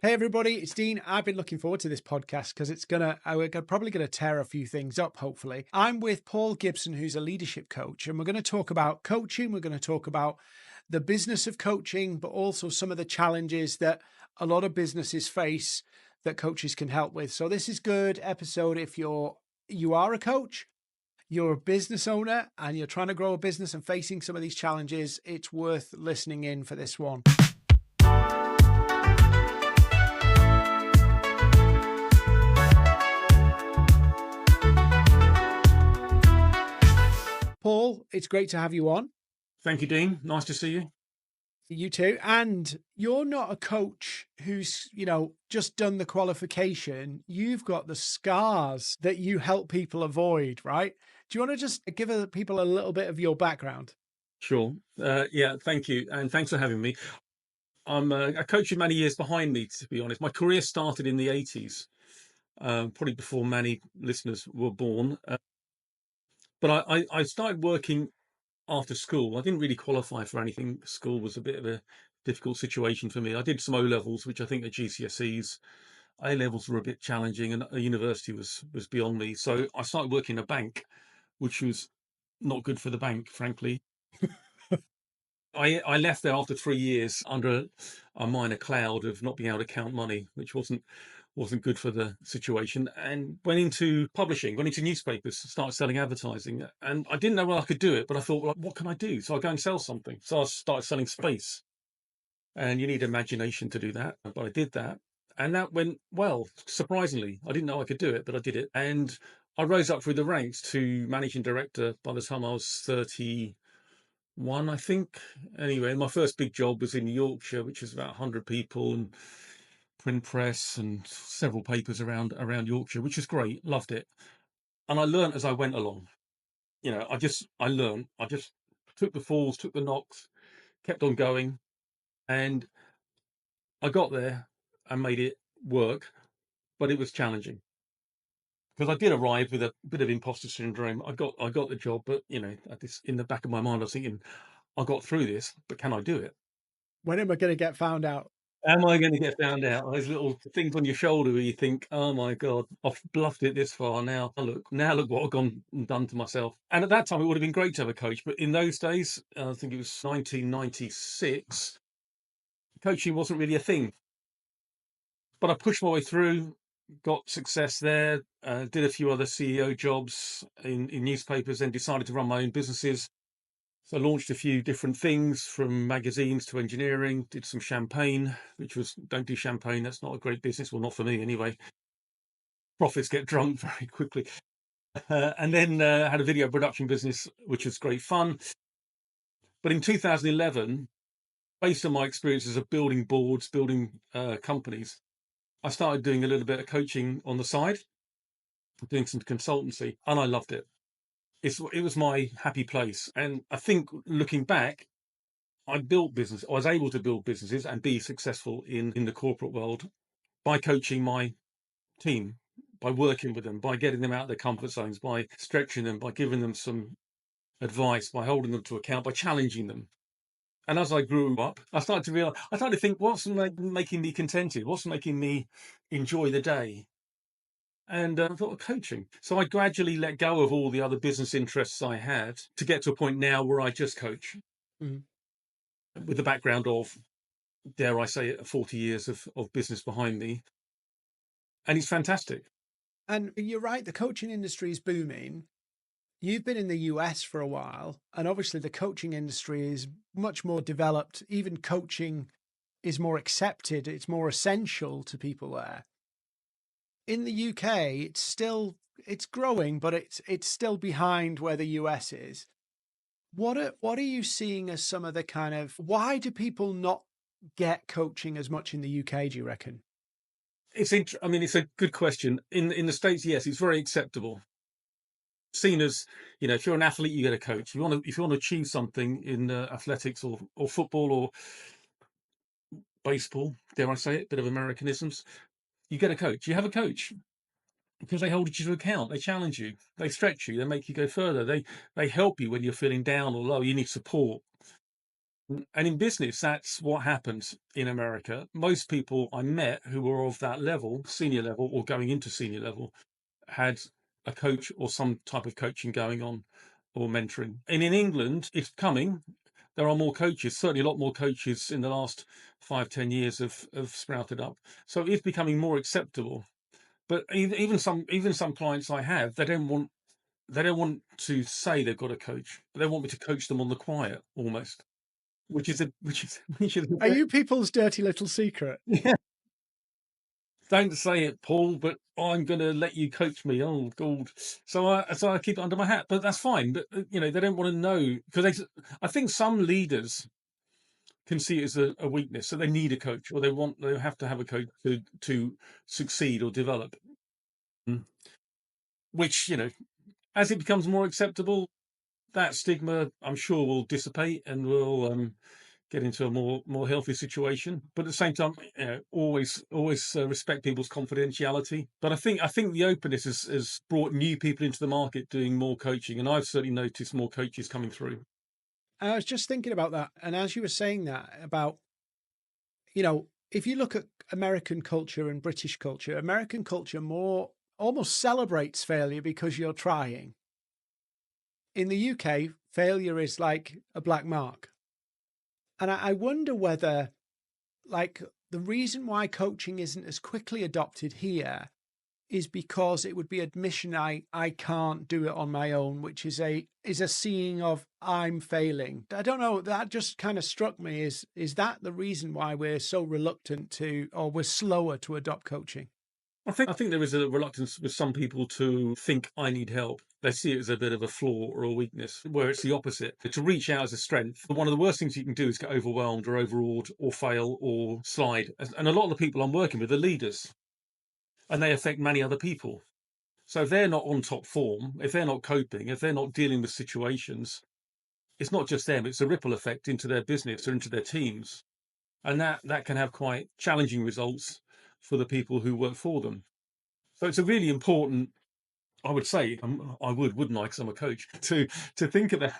Hey everybody, it's Dean. I've been looking forward to this podcast because we're probably gonna tear a few things up. Hopefully, I'm with Paul Gibson, who's a leadership coach, and we're going to talk about coaching. We're going to talk about the business of coaching, but also some of the challenges that a lot of businesses face that coaches can help with. So this is good episode if you are a coach, you're a business owner, and you're trying to grow a business and facing some of these challenges. It's worth listening in for this one. Paul, it's great to have you on. Thank you, Dean. Nice to see you. You too. And you're not a coach who's, just done the qualification. You've got the scars that you help people avoid, right? Do you want to just give people a little bit of your background? Sure. Yeah, thank you. And thanks for having me. I'm a coach with many years behind me, to be honest. My career started in the 80s, probably before many listeners were born. But I started working after school. I didn't really qualify for anything. School was a bit of a difficult situation for me. I did some O levels, which I think are GCSEs. A levels were a bit challenging, and a university was beyond me. So I started working in a bank, which was not good for the bank, frankly. I left there after 3 years under a minor cloud of not being able to count money, which wasn't good for the situation, and went into publishing, went into newspapers, started selling advertising. And I didn't know whether I could do it, but I thought, well, what can I do? So I go and sell something. So I started selling space, and you need imagination to do that. But I did that, and that went well, surprisingly. I didn't know I could do it, but I did it. And I rose up through the ranks to managing director by the time I was 31, I think. Anyway, my first big job was in Yorkshire, which was about 100 people and print press and several papers around Yorkshire, which was great. Loved it. And I learned as I went along. I learned. I just took the falls, took the knocks, kept on going, and I got there and made it work, but it was challenging because I did arrive with a bit of imposter syndrome. I got the job, but at this, in the back of my mind, I was thinking, I got through this, but can I do it? When am I going to get found out? Am I gonna get found out? Those little things on your shoulder where you think, "Oh my God, I've bluffed it this far. Now look what I've gone and done to myself." And at that time, it would have been great to have a coach, but in those days, I think it was 1996, coaching wasn't really a thing. But I pushed my way through, got success there, did a few other CEO jobs in newspapers, then decided to run my own businesses. So I launched a few different things from magazines to engineering, did some champagne, which was, don't do champagne, that's not a great business. Well, not for me anyway. Profits get drunk very quickly. And then had a video production business, which was great fun. But in 2011, based on my experiences of building boards, building companies, I started doing a little bit of coaching on the side, doing some consultancy, and I loved it. It was my happy place. And I think looking back, I was able to build businesses and be successful in the corporate world by coaching my team, by working with them, by getting them out of their comfort zones, by stretching them, by giving them some advice, by holding them to account, by challenging them. And as I grew up, I started to think, what's making me contented? What's making me enjoy the day? And I thought of coaching. So I gradually let go of all the other business interests I had to get to a point now where I just coach Mhm. with the background of, dare I say it, 40 years of business behind me. And it's fantastic. And you're right, the coaching industry is booming. You've been in the US for a while, and obviously the coaching industry is much more developed. Even coaching is more accepted, it's more essential to people there. In the UK, it's growing, but it's still behind where the US is. What are you seeing as some of the kind of why do people not get coaching as much in the UK, do you reckon? I mean, it's a good question. In the States, yes, it's very acceptable. Seen as, if you're an athlete, you get a coach. If you want to achieve something in athletics or football or baseball, dare I say it, bit of Americanisms, you get a coach. You have a coach because they hold you to account. They challenge you. They stretch you. They make you go further. They help you when you're feeling down or low. You need support. And in business, that's what happens in America. Most people I met who were of that level, senior level or going into senior level, had a coach or some type of coaching going on or mentoring. And in England, it's coming. There are more coaches, certainly a lot more coaches in the last 5, 10 years have sprouted up. So it's becoming more acceptable. But even some clients I have, they don't want to say they've got a coach. They want me to coach them on the quiet almost, which is Are you people's dirty little secret? yeah. Don't say it, Paul, but I'm going to let you coach me. Oh God! So I keep it under my hat, but that's fine. But they don't want to know because I think some leaders can see it as a weakness, so they need a coach or they have to have a coach to succeed or develop. Mm. Which as it becomes more acceptable, that stigma I'm sure will dissipate and will get into a more healthy situation. But at the same time, always respect people's confidentiality. But I think the openness has brought new people into the market doing more coaching, and I've certainly noticed more coaches coming through. I was just thinking about that. And as you were saying that about, if you look at American culture and British culture, American culture more almost celebrates failure because you're trying. In the UK, failure is like a black mark. And I wonder whether, like, the reason why coaching isn't as quickly adopted here is because it would be admission I can't do it on my own, which is a seeing of I'm failing. I don't know, that just kind of struck me. Is that the reason why we're so reluctant to, or we're slower to adopt coaching? I think there is a reluctance with some people to think I need help. They see it as a bit of a flaw or a weakness, where it's the opposite. To reach out as a strength. One of the worst things you can do is get overwhelmed or overawed or fail or slide. And a lot of the people I'm working with are leaders, and they affect many other people. So if they're not on top form, if they're not coping, if they're not dealing with situations, it's not just them, it's a ripple effect into their business or into their teams. And that can have quite challenging results for the people who work for them. So it's a really important, I would say, wouldn't I, because I'm a coach, to think about,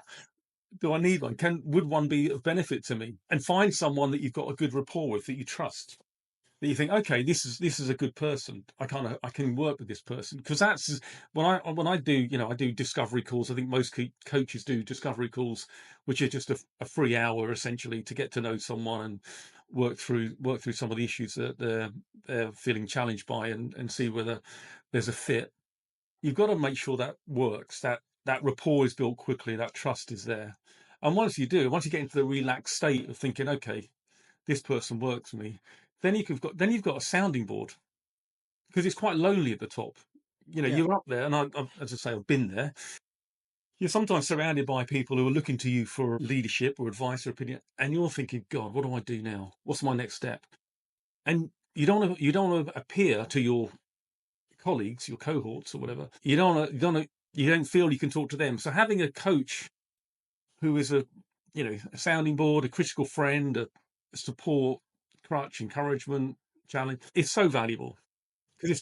do I need one? Would one be of benefit to me? And find someone that you've got a good rapport with, that you trust, that you think, okay, this is a good person. I can work with this person, because that's when I do I do discovery calls. I think most coaches do discovery calls, which are just a free hour essentially to get to know someone and work through some of the issues that they're feeling challenged by, and see whether there's a fit. You've got to make sure that works, that rapport is built quickly, that trust is there. And once you get into the relaxed state of thinking, okay, this person works for me, then you've got a sounding board, because it's quite lonely at the top. Yeah. You're up there, and as I say, I've been there. You're sometimes surrounded by people who are looking to you for leadership or advice or opinion, and you're thinking, God, what do I do now? What's my next step? And you don't want to appear to your colleagues, your cohorts, or whatever. You don't feel you can talk to them. So having a coach who is a sounding board, a critical friend, a support, crutch, encouragement, challenge, is so valuable, because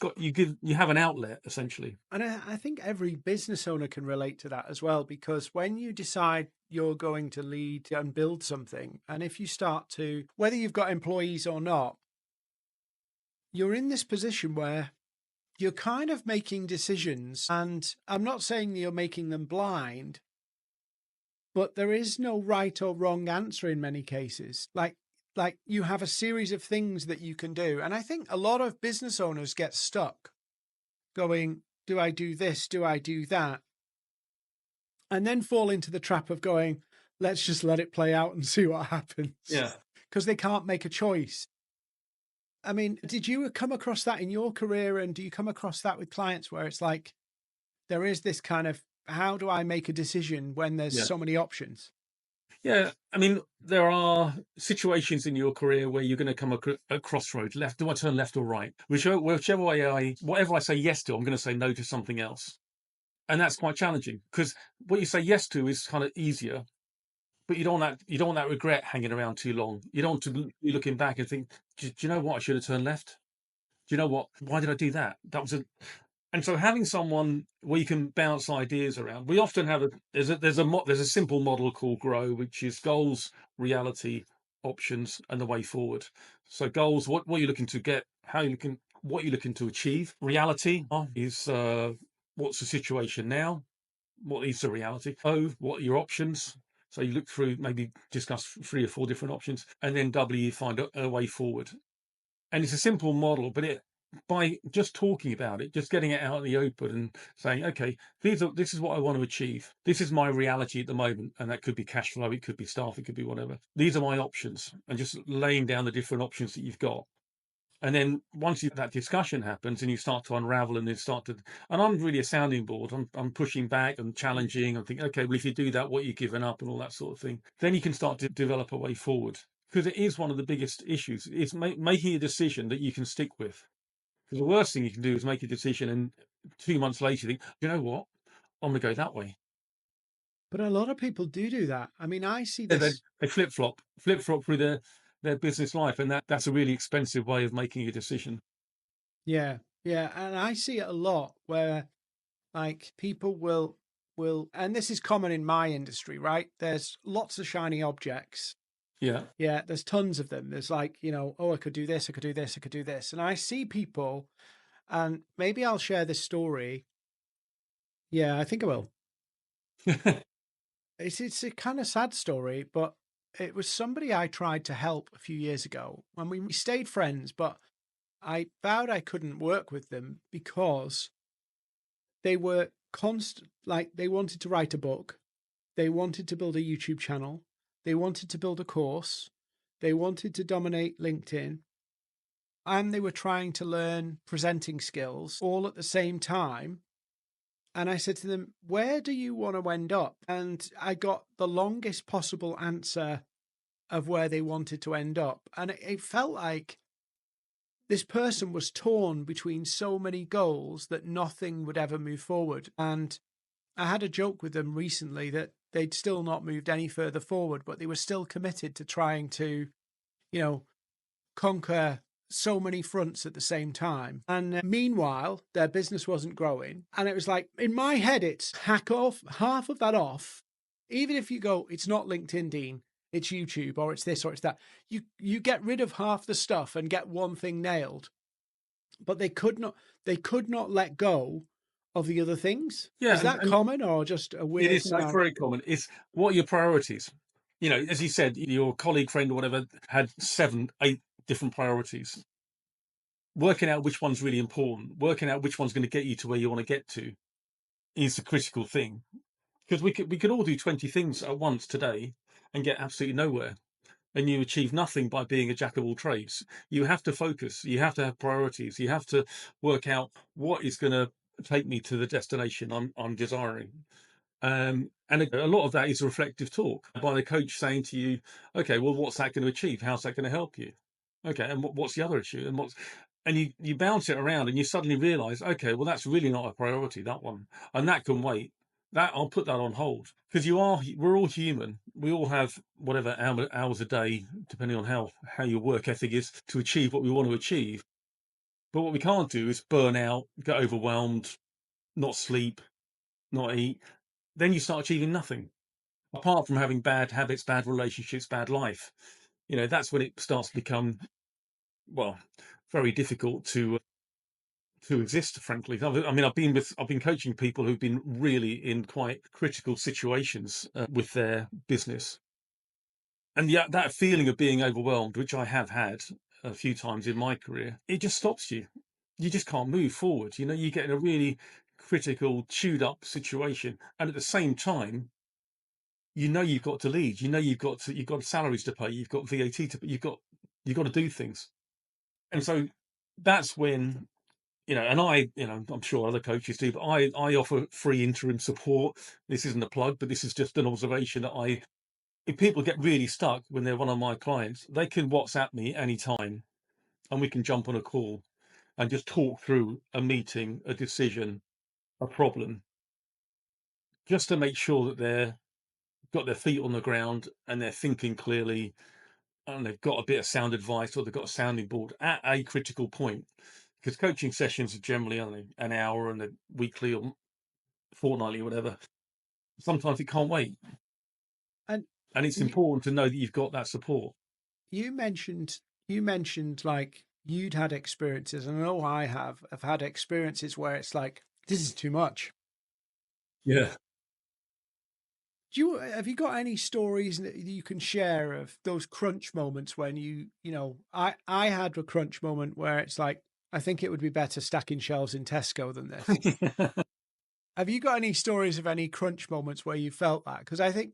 you have an outlet essentially. And I think every business owner can relate to that as well, because when you decide you're going to lead and build something, and if you start to, whether you've got employees or not, you're in this position where you're kind of making decisions. And I'm not saying you're making them blind, but there is no right or wrong answer in many cases. Like you have a series of things that you can do. And I think a lot of business owners get stuck going, do I do this? Do I do that? And then fall into the trap of going, let's just let it play out and see what happens. Yeah. Because they can't make a choice. I mean, did you come across that in your career? And do you come across that with clients where it's like, there is this kind of, how do I make a decision when there's Yeah. so many options? Yeah. I mean, there are situations in your career where you're going to come a crossroads. Left? Do I turn left or right? Whichever way whatever I say yes to, I'm going to say no to something else. And that's quite challenging, because what you say yes to is kind of easier, but you don't want that regret hanging around too long. You don't want to be looking back and think, do you know what? I should have turned left. Do you know what? Why did I do that? That was a And so having someone where you can bounce ideas around, we often have there's a simple model called GROW, which is goals, reality, options, and the way forward. So goals, what you're looking to get, how you looking, what you're looking to achieve. Reality is what's the situation now? What is the reality? O, what are your options? So you look through, maybe discuss 3 or 4 different options, and then W, you find a way forward. And it's a simple model, but by just talking about it, just getting it out in the open and saying, okay, this is what I want to achieve. This is my reality at the moment. And that could be cash flow, it could be staff, it could be whatever. These are my options. And just laying down the different options that you've got. And then once that discussion happens and you start to unravel and then and I'm really a sounding board. I'm pushing back and challenging and thinking, okay, well, if you do that, what you're giving up and all that sort of thing, then you can start to develop a way forward. Because it is one of the biggest issues. It's making a decision that you can stick with. Because the worst thing you can do is make a decision and 2 months later you think, you know what, I'm going to go that way. But a lot of people do that. I mean, I see Yeah, this. they flip flop through their business life, and that's a really expensive way of making a decision. Yeah, yeah, and I see it a lot where like people will, and this is common in my industry, right? There's lots of shiny objects. Yeah. Yeah, there's tons of them. There's like, oh, I could do this, I could do this, I could do this. And I see people, and maybe I'll share this story. Yeah, I think I will. It's a kind of sad story, but it was somebody I tried to help a few years ago, and we stayed friends, but I vowed I couldn't work with them because they were like they wanted to write a book, they wanted to build a YouTube channel, they wanted to build a course, they wanted to dominate LinkedIn, and they were trying to learn presenting skills all at the same time. And I said to them, where do you want to end up? And I got the longest possible answer of where they wanted to end up. And it felt like this person was torn between so many goals that nothing would ever move forward. And I had a joke with them recently that they'd still not moved any further forward, but they were still committed to trying to, you know, conquer so many fronts at the same time. And meanwhile, their business wasn't growing. And it was like, in my head, it's hack off half of that off. Even if you go, it's not LinkedIn, Dean, it's YouTube, or it's this, or it's that. You get rid of half the stuff and get one thing nailed. But they could not let go of the other things. Yeah, Is that and common or just a it weird is thing? so very common. It's what are your priorities? As you said, your colleague, friend, or whatever had 7, 8 different priorities. Working out which one's really important, working out which one's going to get you to where you want to get to, is the critical thing. Because we could all do 20 things at once today and get absolutely nowhere. And you achieve nothing by being a jack of all trades. You have to focus. You have to have priorities. You have to work out what is going to take me to the destination I'm desiring. And a lot of that is reflective talk by the coach saying to you, okay, well, what's that going to achieve? How's that going to help you? Okay, and what's the other issue? And you bounce it around and you suddenly realize, okay, well, that's really not a priority, that one. And that can wait. That I'll put that on hold because we're all human. We all have whatever hours a day, depending on how your work ethic is to achieve what we want to achieve. But what we can't do is burn out, get overwhelmed, not sleep, not eat. Then you start achieving nothing apart from having bad habits, bad relationships, bad life. That's when it starts to become, well, very difficult to exist, frankly. I mean, I've been coaching people who've been really in quite critical situations with their business, and yet that feeling of being overwhelmed, which I have had a few times in my career, it just stops you. You just can't move forward. You get in a really critical, chewed up situation, and at the same time, you've got to lead. You've got salaries to pay. You've got VAT to pay. You've got to do things, and so that's when and I'm sure other coaches do, but I offer free interim support. This isn't a plug, but this is just an observation that if people get really stuck when they're one of my clients, they can WhatsApp me anytime and we can jump on a call and just talk through a meeting, a decision, a problem, just to make sure that they're got their feet on the ground and they're thinking clearly and they've got a bit of sound advice or they've got a sounding board at a critical point. because coaching sessions are generally only an hour and a weekly or fortnightly or whatever. Sometimes it can't wait. And And it's you, important to know that you've got that support. you mentioned you mentioned like you'd had experiences, and I know I have. I've had experiences where it's like this is too much. Yeah. Do you have you got any stories that you can share of those crunch moments when you know I had a crunch moment where it's like I think it would be better stacking shelves in Tesco than this. Have you got any stories of any crunch moments where you felt that? Because I think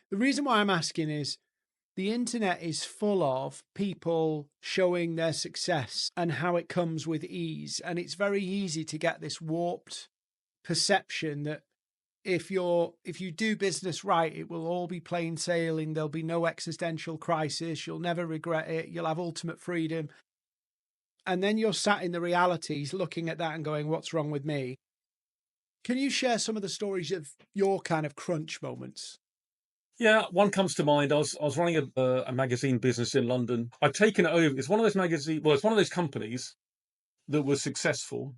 the reason why I'm asking is the internet is full of people showing their success and how it comes with ease. And it's very easy to get this warped perception that if you do business right, it will all be plain sailing. There'll be no existential crisis. You'll never regret it. You'll have ultimate freedom. And then you're sat in the realities looking at that and going, what's wrong with me? Can you share some of the stories of your kind of crunch moments? Yeah, one comes to mind. I was running a magazine business in London. I'd taken it over. It's one of those magazine. Well, it's one of those companies that was successful,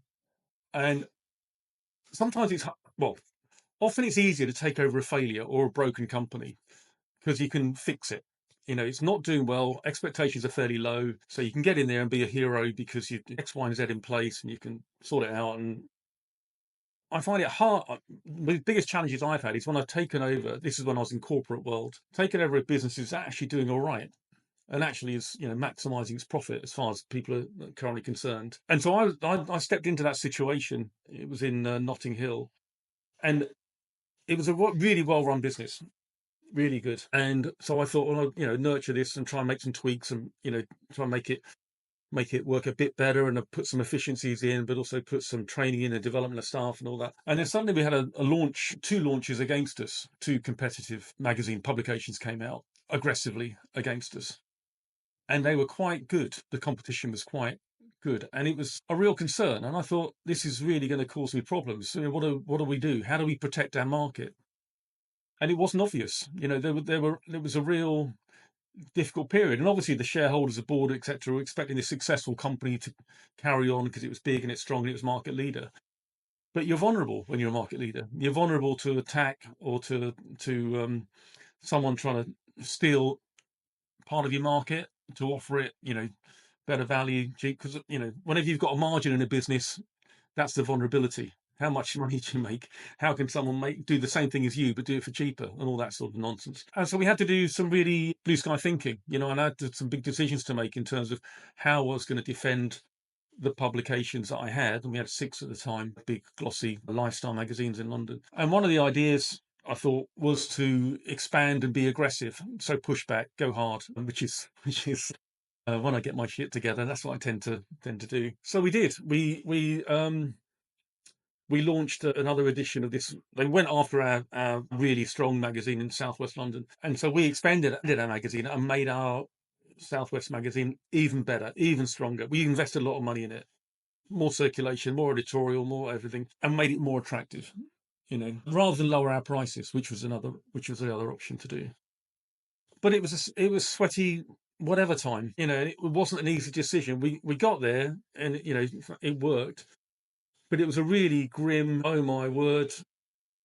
and sometimes well, often it's easier to take over a failure or a broken company because you can fix it. It's not doing well. Expectations are fairly low, so you can get in there and be a hero because you X, Y, and Z in place, and you can sort it out. And I find it hard. The biggest challenges I've had is when I've taken over. This is when I was in corporate world. Taken over a business is actually doing all right and actually is maximizing its profit as far as people are currently concerned. And so I stepped into that situation. It was in Notting Hill, and it was a really well run business, really good. And so I thought, well, I'll, nurture this and try and make some tweaks and try and make it work a bit better and put some efficiencies in, but also put some training in and development of staff and all that. And then suddenly we had a launch, two launches against us. Two competitive magazine publications came out aggressively against us, and they were quite good. The competition was quite good, and it was a real concern. And I thought, this is really going to cause me problems. So what do we do? How do we protect our market? And it wasn't obvious. There was a real difficult period. And obviously the shareholders, the board, etc., were expecting this successful company to carry on because it was big and it's strong and it was market leader. But you're vulnerable when you're a market leader. You're vulnerable to attack or to someone trying to steal part of your market to offer it, better value, cheap. Because whenever you've got a margin in a business, that's the vulnerability. How much money do you make? How can someone do the same thing as you, but do it for cheaper and all that sort of nonsense? And so we had to do some really blue sky thinking, and I had some big decisions to make in terms of how I was going to defend the publications that I had. And we had 6 at the time, big glossy lifestyle magazines in London. And one of the ideas I thought was to expand and be aggressive. So push back, go hard, which is when I get my shit together, that's what I tend to do. So we did. We launched another edition of this. They went after our really strong magazine in Southwest London. And so we expanded our magazine and made our Southwest magazine even better, even stronger. We invested a lot of money in it, more circulation, more editorial, more everything, and made it more attractive, rather than lower our prices, which was the other option to do. But it was sweaty whatever time, it wasn't an easy decision. We got there and, it worked. But it was a really grim, oh my word,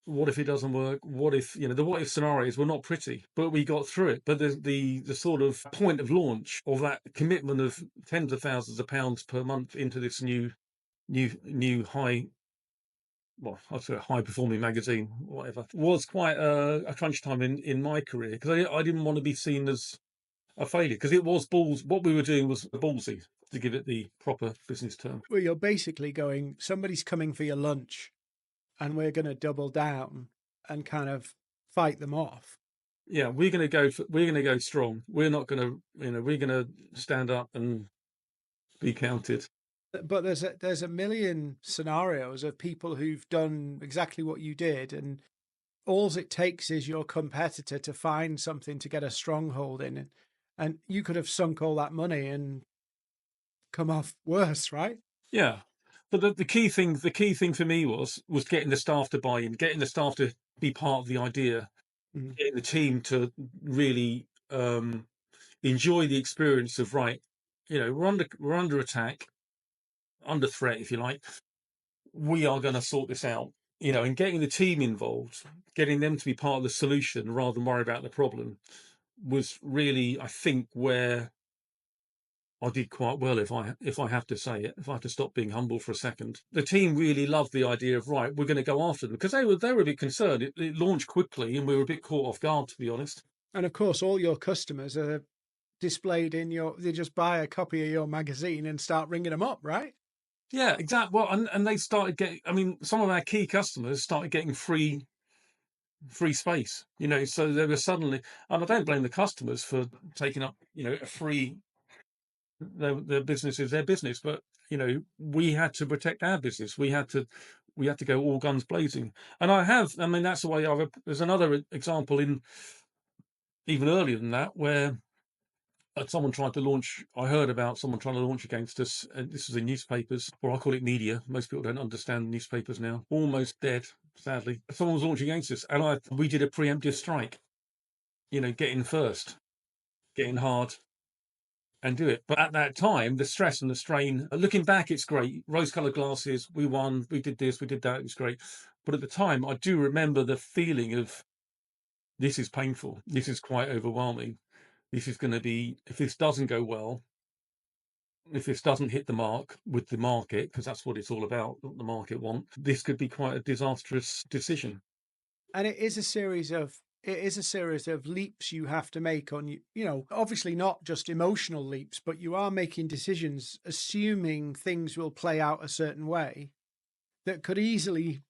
what if it doesn't work? What if, the what if scenarios were not pretty, but we got through it. But the sort of point of launch of that commitment of tens of thousands of pounds per month into this new high, well, I'd say a high performing magazine, whatever, was quite a crunch time in my career because I didn't want to be seen as a failure because it was balls. What we were doing was ballsy, to give it the proper business term. Well, you're basically going, somebody's coming for your lunch and we're going to double down and kind of fight them off. Yeah, we're going to go strong. We're not going to, we're going to stand up and be counted. But there's a million scenarios of people who've done exactly what you did, and all it takes is your competitor to find something to get a stronghold in, and you could have sunk all that money and come off worse, right? Yeah, but the key thing for me was getting the staff to buy in, getting the staff to be part of the idea, Mm. getting the team to really enjoy the experience of, right. We're under attack. under threat, if you like. We are going to sort this out, and getting the team involved, getting them to be part of the solution rather than worry about the problem was really, I think, where I did quite well, if I have to say it, if I have to stop being humble for a second. The team really loved the idea of, right, we're going to go after them, because they were a bit concerned. It launched quickly, and we were a bit caught off guard, to be honest. And of course, all your customers are displayed in your, they just buy a copy of your magazine and start ringing them up, right? Yeah, exactly. Well, and they started getting. I mean, some of our key customers started getting free space. So they were suddenly, and I don't blame the customers for taking up, a free. Their business is their business, but we had to protect our business. We had to go all guns blazing. And I mean, that's the way there's another example in even earlier than that, where someone tried to launch. I heard about someone trying to launch against us, and this was in newspapers, or I call it media. Most people don't understand newspapers now. Almost dead, sadly. Someone was launching against us, and we did a preemptive strike. Get in first, get in hard, and do it. But at that time, the stress and the strain. Looking back, it's great. Rose-colored glasses. We won. We did this. We did that. It was great. But at the time, I do remember the feeling of, this is painful. This is quite overwhelming. This is going to be, if this doesn't go well, if this doesn't hit the mark with the market, because that's what it's all about, what the market want, this could be quite a disastrous decision. And it is a series of leaps you have to make on obviously not just emotional leaps, but you are making decisions assuming things will play out a certain way that could easily,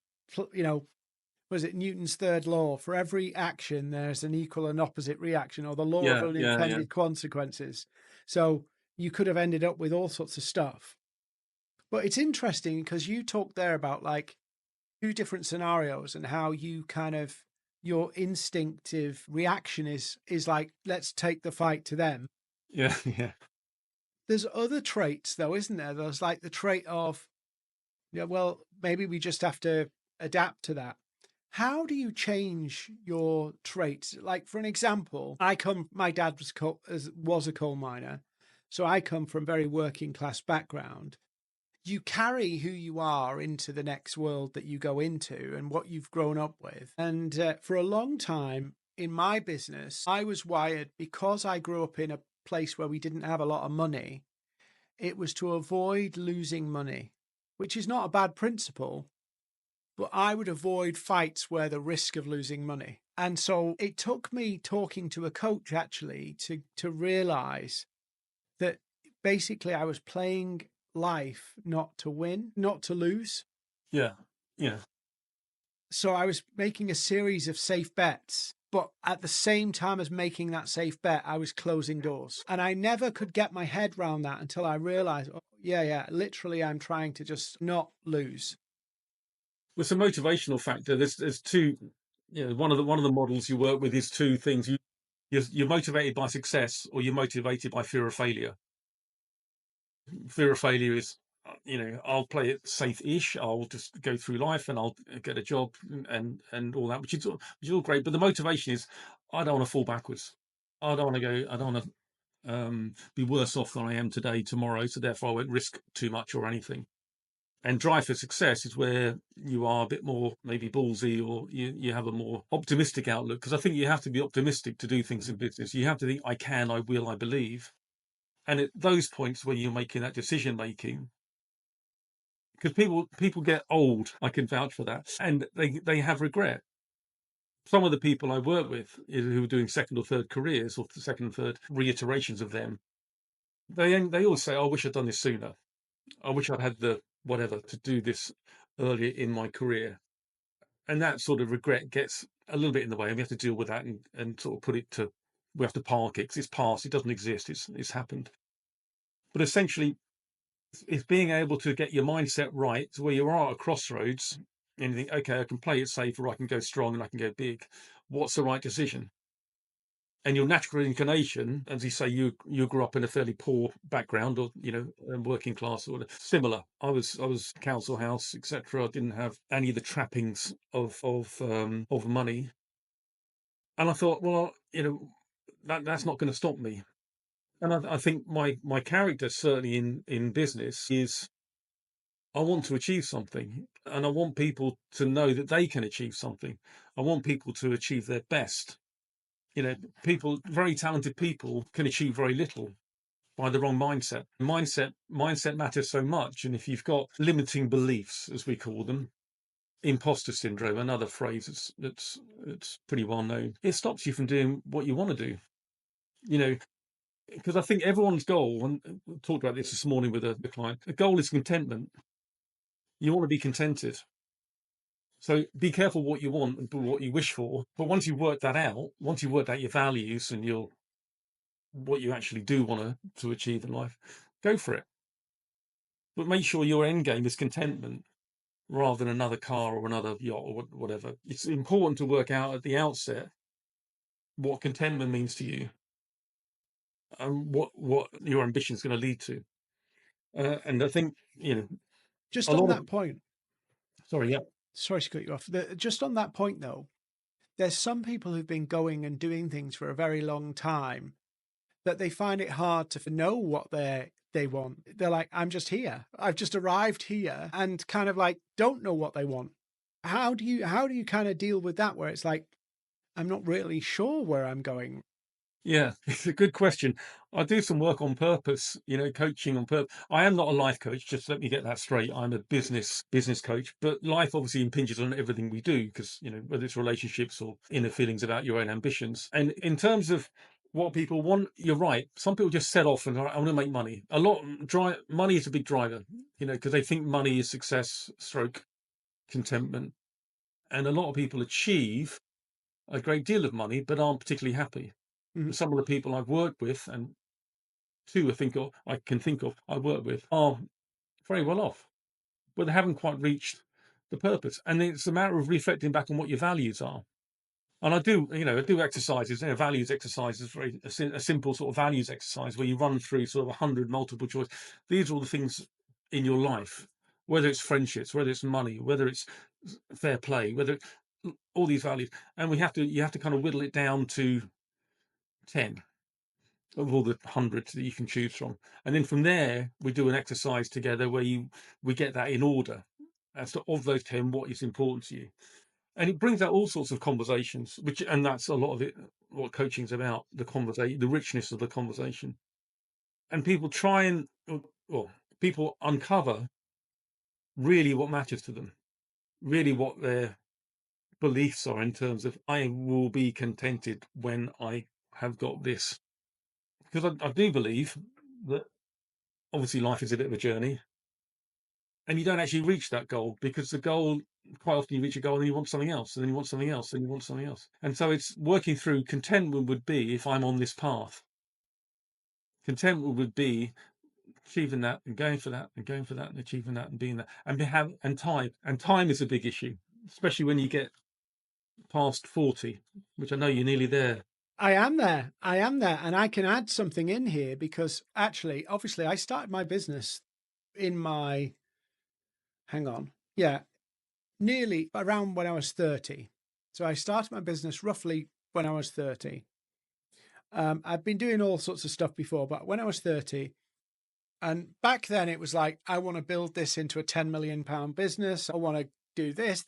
was it Newton's third law? For every action, there's an equal and opposite reaction, or the law of Yeah, yeah, yeah. unintended consequences. So you could have ended up with all sorts of stuff. But it's interesting because you talked there about like two different scenarios and how you kind of, your instinctive reaction is like, let's take the fight to them. Yeah, yeah. There's other traits though, isn't there? There's like the trait of, yeah, well, maybe we just have to adapt to that. How do you change your traits? Like, for an example, my dad was a coal miner. So I come from very working class background. You carry who you are into the next world that you go into and what you've grown up with. And for a long time in my business, I was wired, because I grew up in a place where we didn't have a lot of money. It was to avoid losing money, which is not a bad principle, but I would avoid fights where the risk of losing money. And so it took me talking to a coach actually to realize that basically I was playing life not to win, not to lose. Yeah, yeah. So I was making a series of safe bets, but at the same time as making that safe bet, I was closing doors. And I never could get my head around that until I realized, oh, yeah, literally I'm trying to just not lose. Well, it's a motivational factor. There's two. One of the models you work with is two things. You're motivated by success, or you're motivated by fear of failure. Fear of failure is, I'll play it safe-ish. I'll just go through life and I'll get a job and all that, which is all great. But the motivation is, I don't want to fall backwards. I don't want to go. I don't want to be worse off than I am today, tomorrow. So therefore, I won't risk too much or anything. And drive for success is where you are a bit more maybe ballsy, or you have a more optimistic outlook. Because I think you have to be optimistic to do things in business. You have to think, I can, I will, I believe. And at those points when you're making that decision making, because people get old, I can vouch for that, and they have regret. Some of the people I work with who are doing second or third careers, or second and third reiterations of them, they always say, "Oh, I wish I'd done this sooner. I wish I'd had the whatever to do this earlier in my career." And that sort of regret gets a little bit in the way, and we have to deal with that and sort of we have to park it, because it's past, it doesn't exist, it's happened. But essentially, it's being able to get your mindset right to where you are at a crossroads and you think, okay, I can play it safe, or I can go strong and I can go big. What's the right decision? And your natural inclination, as you say, you grew up in a fairly poor background, or working class, or similar. I was council house, etc. I didn't have any of the trappings of money, and I thought, well, that's not going to stop me. And I think my character, certainly in business, is I want to achieve something, and I want people to know that they can achieve something. I want people to achieve their best. You know, people, very talented people, can achieve very little by the wrong mindset. Mindset matters so much. And if you've got limiting beliefs, as we call them, imposter syndrome, another phrase that's pretty well known, it stops you from doing what you want to do. You know, because I think everyone's goal, and we talked about this morning with a client, the goal is contentment. You want to be contented. So be careful what you want and what you wish for. But once you've worked that out, once you've worked out your values and your what you actually do want to achieve in life, go for it. But make sure your end game is contentment rather than another car or another yacht or whatever. It's important to work out at the outset what contentment means to you and what your ambition is going to lead to. And I think, Just a on lot of, that point, sorry, yeah. sorry to cut you off. Just on that point, though, there's some people who've been going and doing things for a very long time that they find it hard to know what they want. They're like, I'm just here. I've just arrived here, and kind of like don't know what they want. How do you kind of deal with that, where it's like, I'm not really sure where I'm going? Yeah, it's a good question. I do some work on purpose, coaching on purpose. I am not a life coach, just let me get that straight. I'm a business coach, but life obviously impinges on everything we do because, whether it's relationships or inner feelings about your own ambitions. And in terms of what people want, you're right. Some people just set off and I want to make money. Money is a big driver, because they think money is success stroke contentment. And a lot of people achieve a great deal of money, but aren't particularly happy. Some of the people I've worked with, and two I can think of I work with, are very well off, but they haven't quite reached the purpose. And it's a matter of reflecting back on what your values are. And I do exercises, values exercises, a simple sort of values exercise where you run through sort of 100 multiple choice. These are all the things in your life, whether it's friendships, whether it's money, whether it's fair play, whether it's all these values. And you have to kind of whittle it down to 10 of all the hundreds that you can choose from. And then from there, we do an exercise together where we get that in order as to, of those 10, what is important to you. And it brings out all sorts of conversations, and that's a lot of it, what coaching is about, the conversation, the richness of the conversation. And people people uncover really what matters to them, really what their beliefs are in terms of, I will be contented when I have got this. Because I do believe that obviously life is a bit of a journey and you don't actually reach that goal because the goal, quite often you reach a goal and you want something else and then you want something else and you want something else. And so it's working through contentment would be, if I'm on this path, contentment would be achieving that and going for that and going for that and achieving that and being that and time is a big issue, especially when you get past 40, which I know you're nearly there. I am there. And I can add something in here because actually, obviously, I started my business in nearly around when I was 30. So I started my business roughly when I was 30. I've been doing all sorts of stuff before, but when I was 30, and back then it was like, I want to build this into a £10 million business. I want to do this.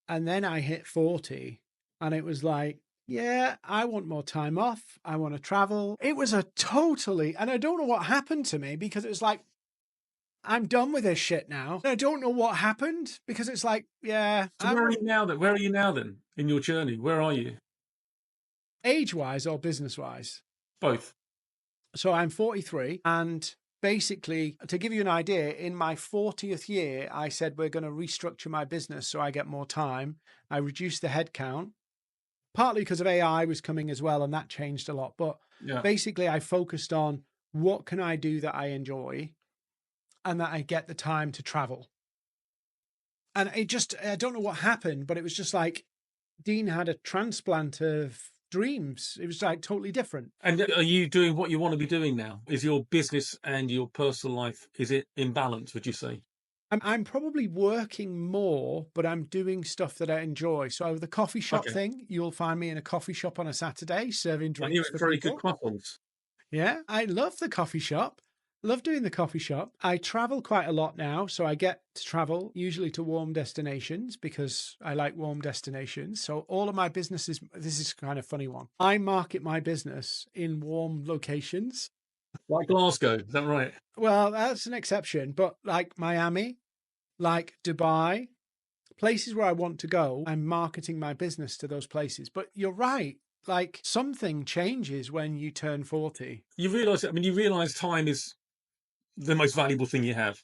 And then I hit 40 and it was like, yeah, I want more time off. I want to travel. It was and I don't know what happened to me because it was like, I'm done with this shit now. I don't know what happened because it's like, yeah. So where are you now then? Where are you now then in your journey? Where are you? Age-wise or business-wise? Both. So I'm 43 and basically, to give you an idea, in my 40th year, I said, we're going to restructure my business so I get more time. I reduced the headcount, partly because of AI was coming as well, and that changed a lot. But basically, I focused on what can I do that I enjoy and that I get the time to travel. And I don't know what happened, but it was just like Dean had a transplant of dreams. It was like totally different. And are you doing what you want to be doing now? Is your business and your personal life, is it in balance, would you say? I'm probably working more, but I'm doing stuff that I enjoy. So the coffee shop thing, you'll find me in a coffee shop on a Saturday serving drinks for very people. good croissants. Yeah, I love the coffee shop. Love doing the coffee shop. I travel quite a lot now, so I get to travel usually to warm destinations because I like warm destinations. So all of my businesses, this is kind of funny one. I market my business in warm locations. Like Glasgow, is that right? Well, that's an exception, but like Miami, like Dubai, places where I want to go, I'm marketing my business to those places. But you're right. Like something changes when you turn 40. You realise, I mean, you realise time is the most valuable thing you have.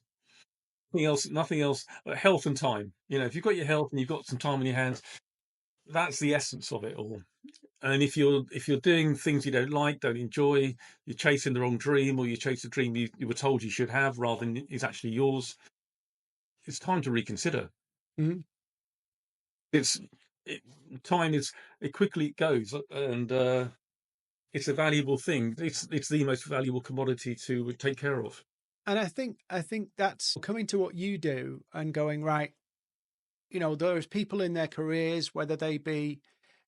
Nothing else, health and time. You know, if you've got your health and you've got some time on your hands, that's the essence of it all. And if you're doing things you don't like, don't enjoy, you're chasing the wrong dream, or you chase a dream you were told you should have rather than is actually yours, it's time to reconsider. Mhm. It's it, time is it quickly goes, and it's a valuable thing. It's the most valuable commodity to take care of. And I think that's coming to what you do and going, right, there's people in their careers, whether they be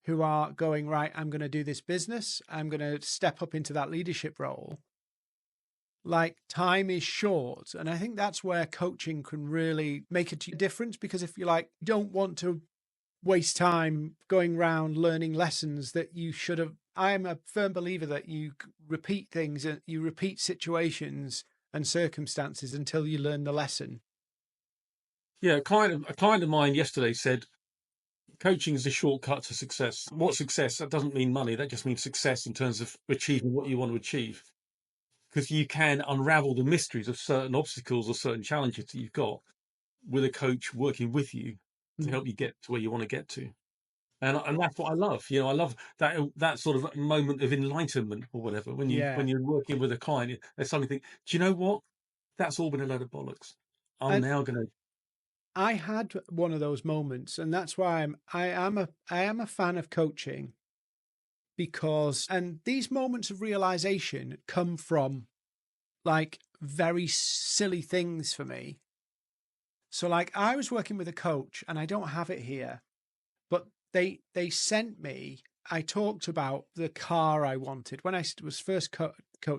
who are going, right, I'm going to do this business, I'm going to step up into that leadership role. Like time is short. And I think that's where coaching can really make a difference because if you like, don't want to waste time going around learning lessons that you should have. I am a firm believer that you repeat things and you repeat situations and circumstances until you learn the lesson. Yeah, a client of mine yesterday said coaching is a shortcut to success. What success? That doesn't mean money. That just means success in terms of achieving what you want to achieve. Because you can unravel the mysteries of certain obstacles or certain challenges that you've got with a coach working with you to Mm. help you get to where you want to get to. And that's what I love. You know, I love that sort of moment of enlightenment or whatever when Yeah. you're working with a client. There's something think, do you know what? That's all been a load of bollocks. I'm And now going to. I had one of those moments, and that's why I am a fan of coaching because and these moments of realization come from like very silly things for me. So like I was working with a coach and I don't have it here, but they sent me I talked about the car I wanted when I was first coach,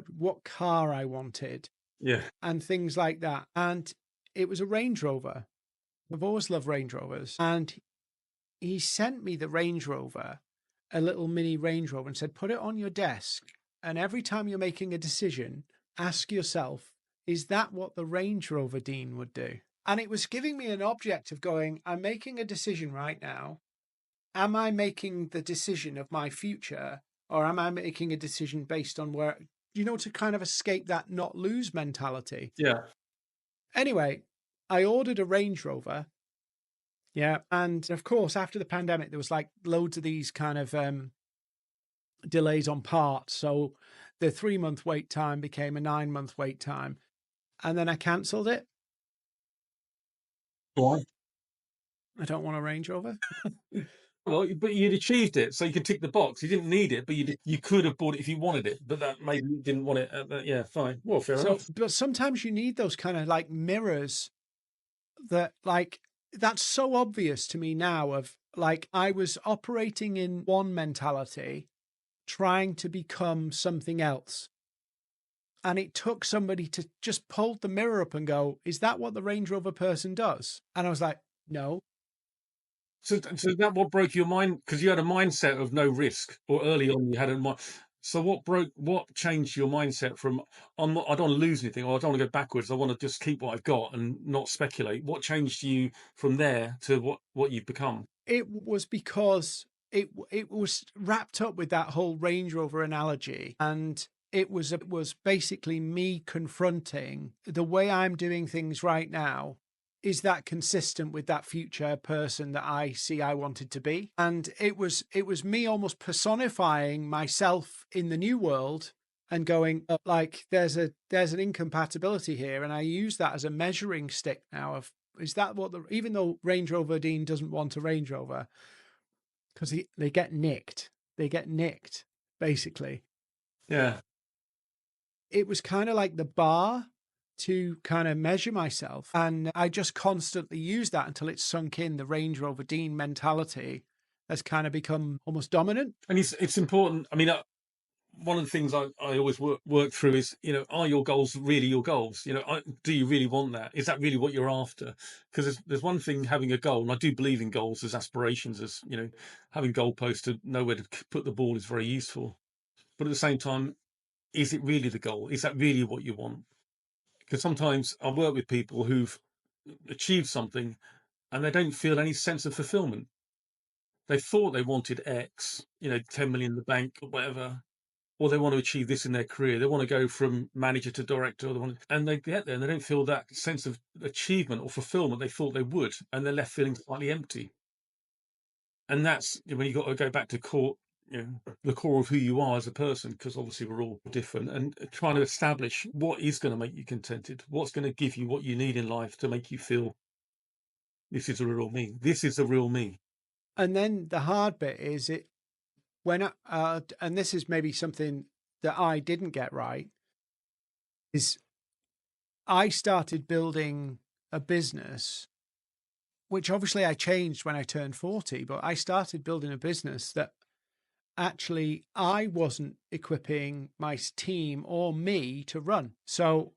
what car I wanted Yeah, and things like that. And it was a Range Rover. I've always loved Range Rovers. And he sent me the Range Rover, a little mini Range Rover, and said, put it on your desk. And every time you're making a decision, ask yourself, is that what the Range Rover Dean would do? And it was giving me an object of going, I'm making a decision right now. Am I making the decision of my future or am I making a decision based on where, to kind of escape that not lose mentality? yeah. Anyway, I ordered a Range Rover. Yeah. And of course, after the pandemic, there was like loads of these kind of delays on parts. So the 3 month wait time became a 9 month wait time. And then I cancelled it. Why? I don't want a Range Rover. Well, but you'd achieved it, so you could tick the box. You didn't need it, but you could have bought it if you wanted it. But that maybe you didn't want it. Yeah, fine. Well, fair So, enough. but sometimes you need those kind of like mirrors that like that's so obvious to me now of like I was operating in one mentality trying to become something else and it took somebody to just pull the mirror up and go, is that what the Range Rover person does? And I was like, no. So is that what broke your mind? Because you had a mindset of no risk, or early on you had a mind. So what changed your mindset from I don't want to lose anything, or I don't want to go backwards. I want to just keep what I've got and not speculate. What changed you from there to what you've become? It was because it was wrapped up with that whole Range Rover analogy, and it was basically me confronting the way I'm doing things right now. Is that consistent with that future person that I see I wanted to be? And it was me almost personifying myself in the new world and going like there's an incompatibility here, and I use that as a measuring stick now of is that what even though Range Rover Dean doesn't want a Range Rover because they get nicked basically. Yeah, It was kind of like the bar to kind of measure myself, and I just constantly use that until it's sunk in. The Range Rover Dean mentality has kind of become almost dominant. and it's important. I mean, one of the things I always work through is, are your goals really your goals? Do you really want that? Is that really what you're after? Because there's one thing having a goal, and I do believe in goals as aspirations, as having goalposts to know where to put the ball is very useful. But at the same time, is it really the goal? Is that really what you want? Because sometimes I work with people who've achieved something and they don't feel any sense of fulfillment. They thought they wanted X, 10 million in the bank or whatever, or they want to achieve this in their career. They want to go from manager to director, and they get there and they don't feel that sense of achievement or fulfillment they thought they would, and they're left feeling slightly empty. And that's when you got to go back to core, the core of who you are as a person, because obviously we're all different, and trying to establish what is going to make you contented, what's going to give you what you need in life to make you feel this is a real me. This is a real me. And then the hard bit is and this is maybe something that I didn't get right, is I started building a business, which obviously I changed when I turned 40, but I started building a business that actually I wasn't equipping my team or me to run. So,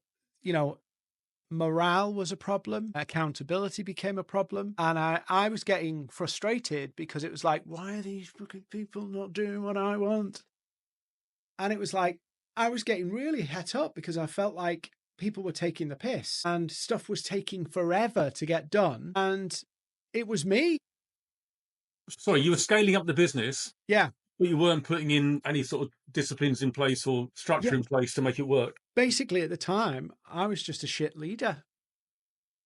morale was a problem, accountability became a problem, and I was getting frustrated because it was like, why are these fucking people not doing what I want? And it was like, I was getting really het up because I felt like people were taking the piss and stuff was taking forever to get done. And it was me. Sorry, you were scaling up the business, Yeah. but you weren't putting in any sort of disciplines in place or Yeah. structure in place to make it work. Basically, at the time, I was just a shit leader.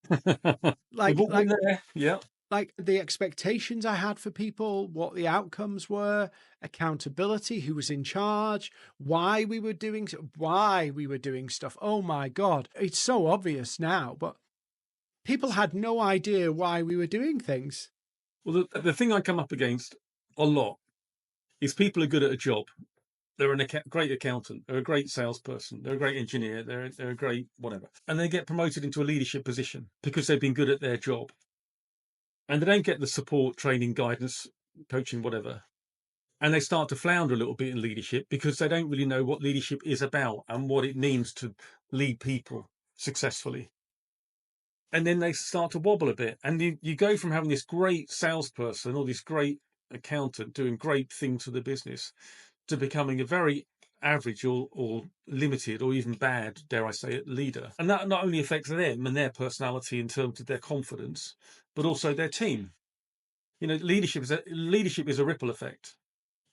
We've all been there. Yeah. Like the expectations I had for people, what the outcomes were, accountability, who was in charge, why we were doing stuff. Oh my God. It's so obvious now, but people had no idea why we were doing things. Well, the thing I come up against a lot is people are good at a job. They're great accountant. They're a great salesperson. They're a great engineer. They're a great whatever. And they get promoted into a leadership position because they've been good at their job. And they don't get the support, training, guidance, coaching, whatever. And they start to flounder a little bit in leadership because they don't really know what leadership is about and what it means to lead people successfully. And then they start to wobble a bit. And you go from having this great salesperson or this great accountant doing great things for the business to becoming a very average or limited or even bad, dare I say it, leader. And that not only affects them and their personality in terms of their confidence, but also their team. Leadership is a ripple effect.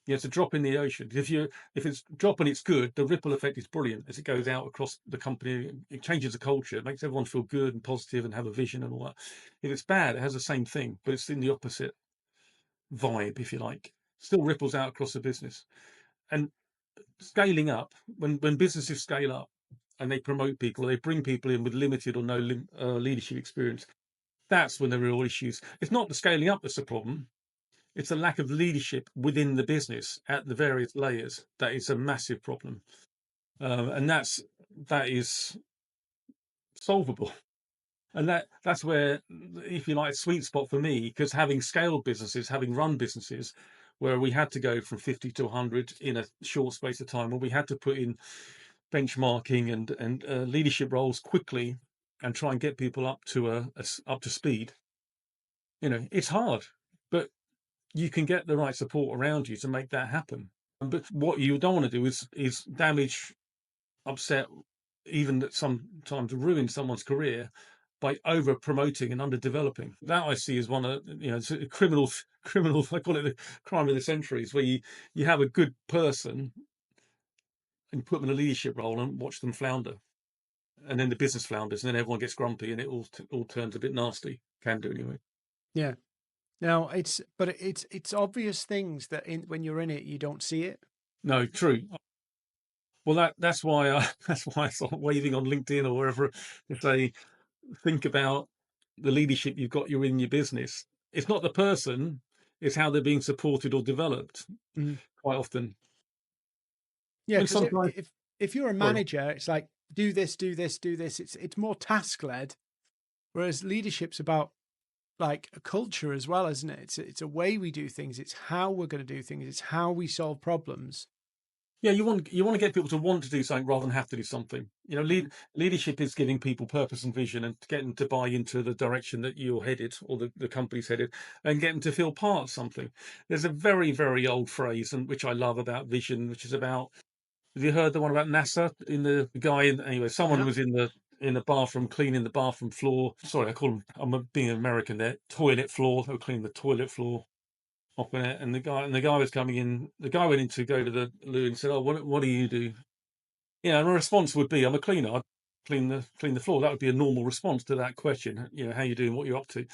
It's a drop in the ocean. If it's dropping, it's good. The ripple effect is brilliant as it goes out across the company. It changes the culture. It makes everyone feel good and positive and have a vision and all that. If it's bad, it has the same thing, but it's in the opposite vibe, if you like. Still ripples out across the business. And scaling up, when businesses scale up and they promote people, they bring people in with limited or no leadership experience. That's when the real issues. It's not the scaling up that's the problem. It's the lack of leadership within the business at the various layers that is a massive problem, and that is solvable. And that's where, if you like, sweet spot for me, because having scaled businesses, having run businesses, where we had to go from 50 to 100 in a short space of time, where we had to put in benchmarking and leadership roles quickly, and try and get people up to speed. It's hard, but you can get the right support around you to make that happen. But what you don't want to do is damage, upset, even that sometimes ruin someone's career by over promoting and under developing. That I see as one of it's a criminal. I call it the crime of the centuries, where you have a good person and put them in a leadership role and watch them flounder, and then the business flounders, and then everyone gets grumpy, and it all turns a bit nasty. Can do anyway. Yeah. No, it's obvious things that when you're in it, you don't see it. No, true. Well, that's why I sort of waving on LinkedIn or wherever to say, think about the leadership you're in your business. It's not the person; it's how they're being supported or developed. Quite often, yeah, and because sometimes, if you're a sorry. manager, it's like do this, do this, do this. It's more task led, whereas leadership's about like a culture as well, isn't it? It's a way we do things. It's how we're going to do things. It's how we solve problems. Yeah, you want to get people to want to do something rather than have to do something. Mhm. Leadership is giving people purpose and vision, and to get them to buy into the direction that you're headed, or the company's headed, and get them to feel part of something. There's a very, very old phrase, and which I love, about vision, which is about. Have you heard the one about NASA? In the guy in Anyway, someone Yeah. was in the bathroom cleaning the bathroom floor. Sorry, I call them. Being American there. Toilet floor. They were cleaning the toilet floor, mopping it, and the guy was coming in. The guy went in to go to the loo and said, "Oh, what do you do?" And a response would be, "I'm a cleaner. I clean the floor." That would be a normal response to that question. How you doing? What you're up to?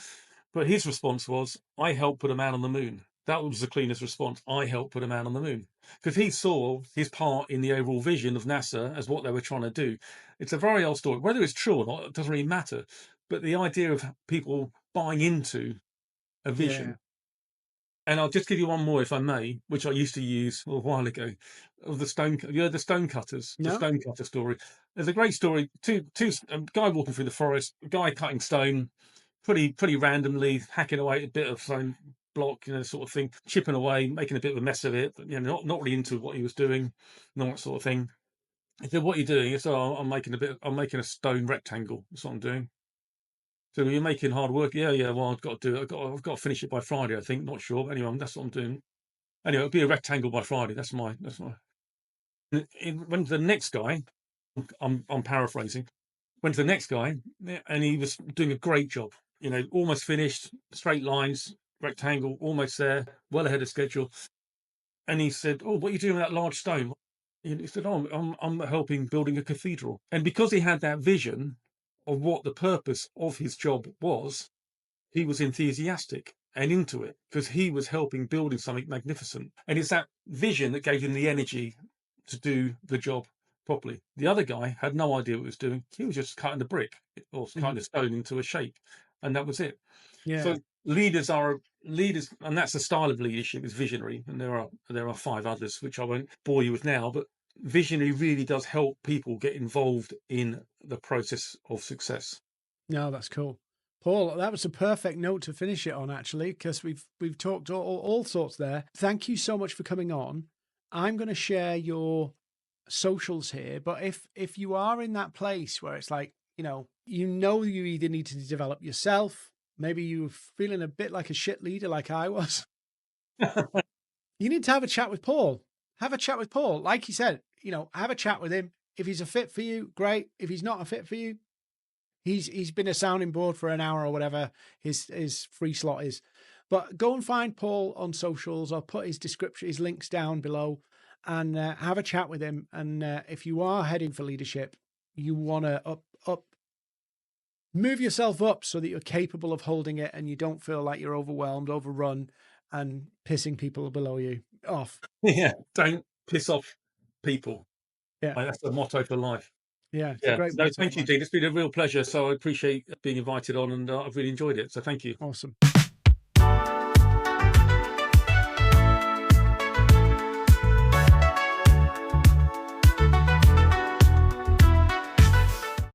But his response was, "I helped put a man on the moon." That was the cleaner's response. I helped put a man on the moon, because he saw his part in the overall vision of NASA as what they were trying to do. It's a very old story. Whether it's true or not, it doesn't really matter. But the idea of people buying into a Yeah. vision. And I'll just give you one more, if I may, which I used to use a while ago, of the stone. You know, the stone cutters, the No? stone cutter story. There's a great story. A guy walking through the forest, a guy cutting stone, pretty randomly, hacking away at a bit of stone block, sort of thing, chipping away, making a bit of a mess of it. But, not really into what he was doing, and all that sort of thing. He said, "What are you doing?" He said, "Oh, I'm making a stone rectangle. That's what I'm doing." So you're making hard work. Yeah, yeah. Well, I've got to do it. I've got to finish it by Friday, I think. Not sure. But anyway, that's what I'm doing. Anyway, it'll be a rectangle by Friday. That's my. When the next guy, I'm paraphrasing. Went to the next guy, yeah, and he was doing a great job. Almost finished, straight lines, rectangle, almost there, well ahead of schedule. And he said, "Oh, what are you doing with that large stone?" And he said, "Oh, I'm helping building a cathedral." And because he had that vision of what the purpose of his job was, he was enthusiastic and into it, because he was helping building something magnificent. And it's that vision that gave him the energy to do the job properly. The other guy had no idea what he was doing. He was just cutting the brick, or cutting Mhm. the stone into a shape, and that was it. Yeah. So leaders, and that's the style of leadership, is visionary. And there are five others which I won't bore you with now. But visionary really does help people get involved in the process of success. No, that's cool. Paul, that was a perfect note to finish it on, actually, because we've talked all sorts there. Thank you so much for coming on. I'm going to share your socials here, but if you are in that place where it's like, you either need to develop yourself, maybe you're feeling a bit like a shit leader like I was, you need to have a chat with Paul. Have a chat with Paul. Like he said, have a chat with him. If he's a fit for you, great. If he's not a fit for you, he's been a sounding board for an hour or whatever his free slot is. But go and find Paul on socials. I'll put his links down below, and have a chat with him. And if you are heading for leadership, you want to move yourself up so that you're capable of holding it, and you don't feel like you're overwhelmed, overrun, and pissing people below you off. Yeah, don't piss off people. Yeah, That's the motto for life. yeah, it's a Yeah. great No, motto in thank you, life. Dean. It's been a real pleasure. So I appreciate being invited on, and I've really enjoyed it. So thank you. Awesome.